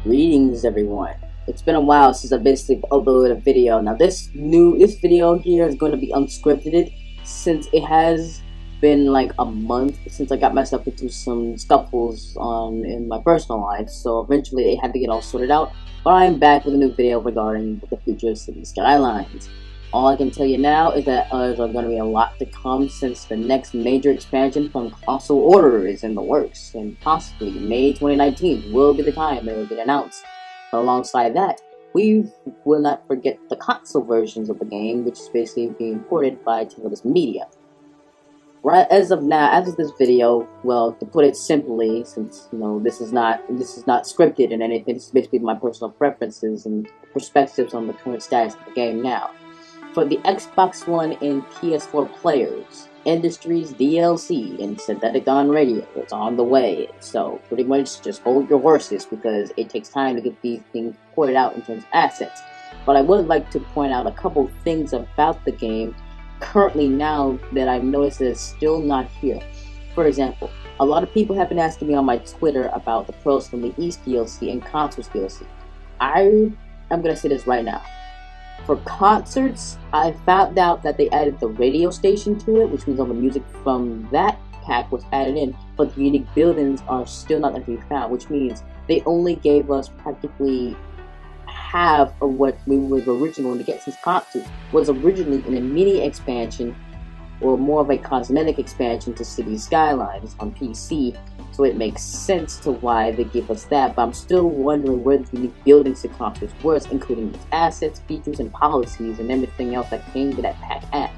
Greetings everyone. It's been a while since I basically uploaded a video. Now this video here is going to be unscripted since it has been like a month since I got myself into some scuffles in my personal life, so eventually it had to get all sorted out. But I am back with a new video regarding the future of City Skylines. All I can tell you now is that there's going to be a lot to come since the next major expansion from Colossal Order is in the works, and possibly May 2019 will be the time it will get announced. But alongside that, we will not forget the console versions of the game, which is basically being ported by Televis Media. Right as of now, as of this video, well, to put it simply, since this is not scripted and anything, this is basically my personal preferences and perspectives on the current status of the game now. For the Xbox One and PS4 players, Industries DLC and Synthetic on Radio is on the way, so pretty much just hold your horses because it takes time to get these things ported out in terms of assets. But I would like to point out a couple things about the game currently now that I've noticed that it's still not here. For example, a lot of people have been asking me on my Twitter about the Pros from the East DLC and Concerts DLC. I'm gonna say this right now. For concerts, I found out that they added the radio station to it, which means all the music from that pack was added in, but the unique buildings are still not going to be found, which means they only gave us practically half of what we were originally going to get, since concert was originally in a mini expansion, or more of a cosmetic expansion to City Skylines on PC, so it makes sense to why they give us that, but I'm still wondering where the unique buildings to concerts was, including its assets, features, and policies, and everything else that came to that pack at.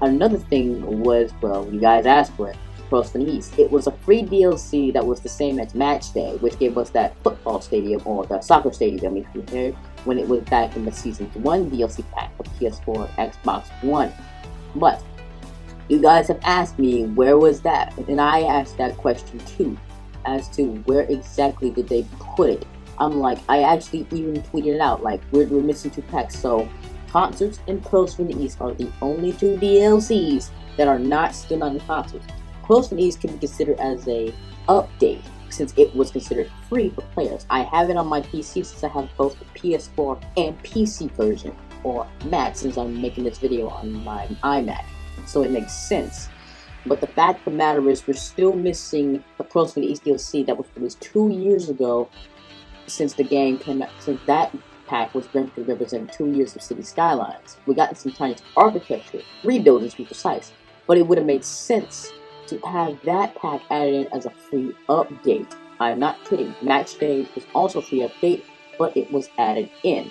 Another thing was, well, you guys asked for it, Pros from the East. It was a free DLC that was the same as Match Day, which gave us that football stadium, or the soccer stadium, if you heard, when it was back in the Season 1 DLC pack for PS4 and Xbox One. But you guys have asked me, where was that? And I asked that question too, as to where exactly did they put it. I'm like, I actually even tweeted it out, like, we're missing 2 packs. So, Concerts and Pros from the East are the only 2 DLCs that are still not in Concerts. Pros from the East can be considered as a update, since it was considered free for players. I have it on my PC since I have both the PS4 and PC version, or Mac, since I'm making this video on my iMac. So it makes sense. But the fact of the matter is, we're still missing the Pros from the East DLC that was released 2 years ago, since the game came out, since that pack was meant to represent 2 years of City Skylines. We got some tiny architecture, rebuildings to be precise, but it would have made sense to have that pack added in as a free update. I'm not kidding. Match Day was also a free update, but it was added in.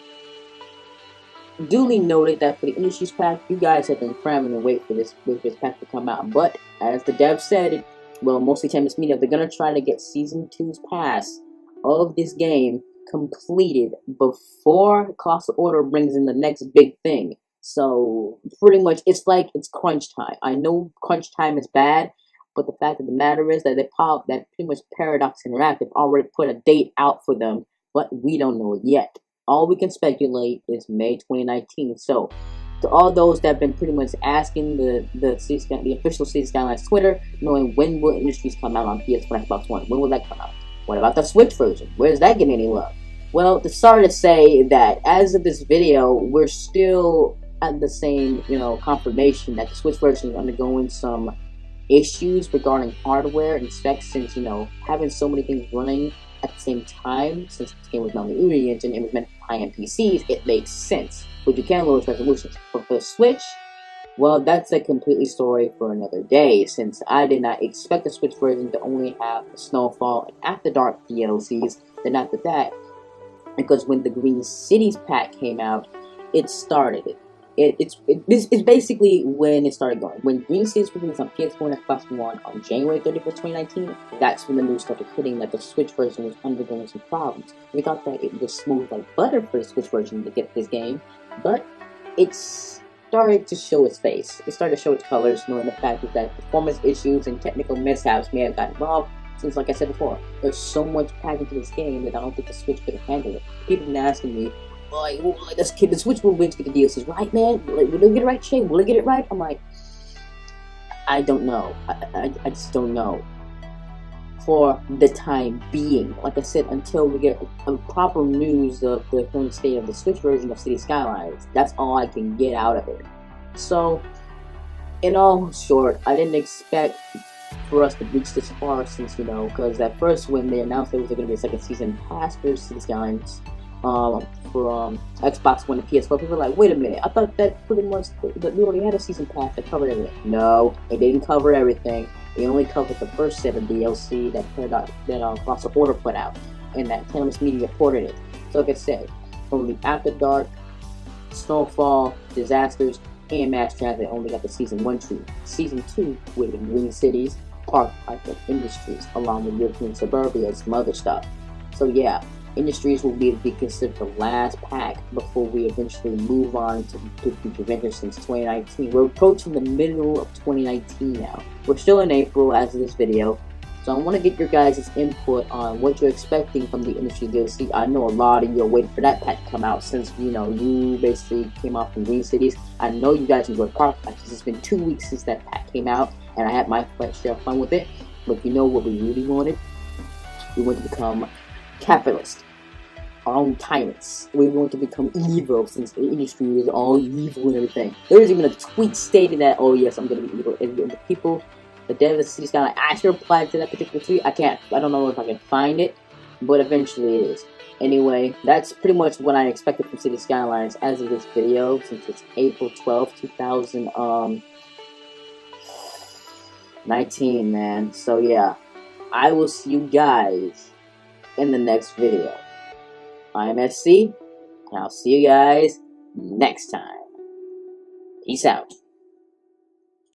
Duly noted that for the Industries pack, you guys have been cramming and wait for this pack to come out. But as the dev said, well, mostly Televis Media, they're gonna try to get Season 2's pass of this game completed before Colossal Order brings in the next big thing. So pretty much, it's like it's crunch time. I know crunch time is bad, but the fact of the matter is that that pretty much Paradox Interactive already put a date out for them, but we don't know it yet. All we can speculate is May 2019. So, to all those that have been pretty much asking the official City Skylines Twitter, knowing when will Industries come out on PS4 Xbox One? When will that come out? What about the Switch version? Where's that getting any love? Well, sorry to say that as of this video, we're still at the same, confirmation that the Switch version is undergoing some issues regarding hardware and specs, since, having so many things running at the same time, since this game was not on the Unity engine, it was meant for high-end PCs, it makes sense. But you can lower its resolutions. But for the Switch, well, that's a completely story for another day, since I did not expect the Switch version to only have the Snowfall and After Dark DLCs. Then after that, because when the Green Cities pack came out, it started it. It's basically when it started going. When Green Cities was released on PS4 and Xbox One on January 31st, 2019, that's when the news started hitting that the Switch version was undergoing some problems. We thought that it was smooth like butter for the Switch version to get this game, but it started to show its face. It started to show its colors, knowing the fact that performance issues and technical mishaps may have gotten involved, since, like I said before, there's so much packed into this game that I don't think the Switch could have handled it. People have been asking me, the Switch will win to get the DLCs right, man. Like, will they get it right, Shane? Will they get it right? I'm like, I don't know. I just don't know. for the time being. Like I said, until we get a proper news of the current state of the Switch version of City Skylines. That's all I can get out of it. So, in all short, I didn't expect for us to reach this far, since, you know, because at first when they announced there was going to be a second season pass for City Skylines for Xbox One and PS4, people were like, wait a minute, I thought that pretty much that we already had a season pass that covered everything. No, it didn't cover everything. It only covered the first set of DLC that Cross the Border put out, and that Cannabis Media ported it. So like I said, from the After Dark, Snowfall, Disasters, and Mass Transit only got the Season 1 tree. Season 2 with the Green Cities, Park Life Industries, along with European Suburbia and some other stuff. So yeah, Industries will be considered the last pack before we eventually move on to future ventures since 2019. We're approaching the middle of 2019 now. We're still in April as of this video, so I want to get your guys' input on what you're expecting from the Industry DLC. I know a lot of you are waiting for that pack to come out, since, you know, you basically came out from Green Cities. I know you guys enjoyed Park Life. It's been 2 weeks since that pack came out, and I had my share of fun with it. But you know what we really wanted? We wanted to become capitalist, our own tyrants. We want to become evil, since the industry is all evil and everything. There was even a tweet stating that, oh yes, I'm going to be evil. And the people, the dev of the City Skyline, I should reply to that particular tweet. I don't know if I can find it, but eventually it is. Anyway, that's pretty much what I expected from City Skylines as of this video, since it's April 12th, 2019, man. So yeah, I will see you guys in the next video. I'm SC, and I'll see you guys next time. Peace out.